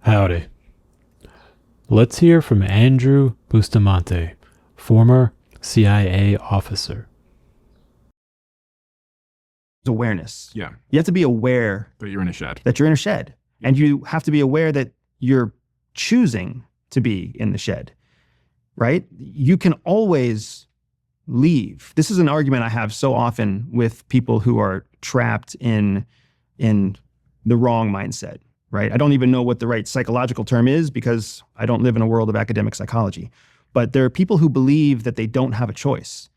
Howdy. Let's hear from Andrew Bustamante, former CIA officer. Awareness. Yeah, You have to be aware that you're in a shed. that you're in a shed. And you have to be aware that you're choosing to be in the shed, right? You can always leave. This is an argument I have so often with people who are trapped in the wrong mindset, right? I don't even know what the right psychological term is because I don't live in a world of academic psychology. But there are people who believe that they don't have a choice.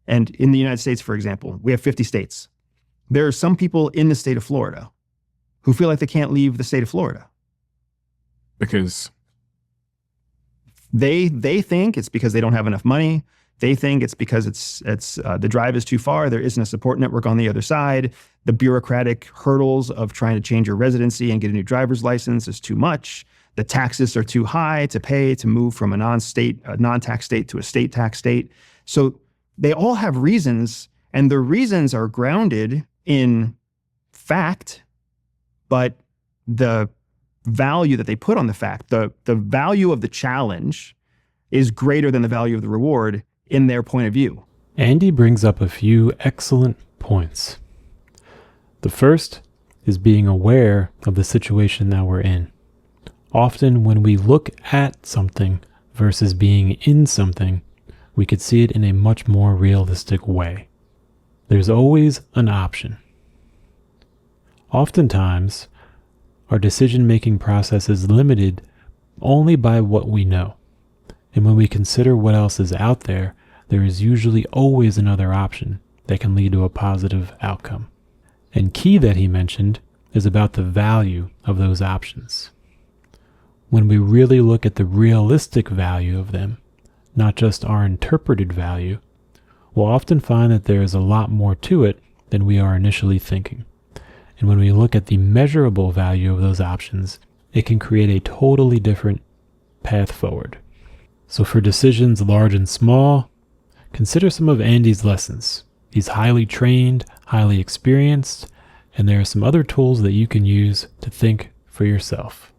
And in the United States, for example, we have 50 states. There are some people in the state of Florida who feel like they can't leave the state of Florida. Because They think it's because they don't have enough money. They think it's because the drive is too far. There isn't a support network on the other side. The bureaucratic hurdles of trying to change your residency and get a new driver's license is too much. The taxes are too high to pay to move from a non-tax state to a state tax state. So they all have reasons, and the reasons are grounded in fact, but the value that they put on the fact, the value of the challenge is greater than the value of the reward in their point of view. Andy brings up a few excellent points. The first is being aware of the situation that we're in. Often when we look at something versus being in something, we could see it in a much more realistic way. There's always an option. Oftentimes, our decision-making process is limited only by what we know. And when we consider what else is out there, there is usually always another option that can lead to a positive outcome. And key that he mentioned is about the value of those options. When we really look at the realistic value of them, not just our interpreted value, we'll often find that there is a lot more to it than we are initially thinking. And when we look at the measurable value of those options, it can create a totally different path forward. So for decisions large and small, consider some of Andy's lessons. He's highly trained, highly experienced, and there are some other tools that you can use to think for yourself.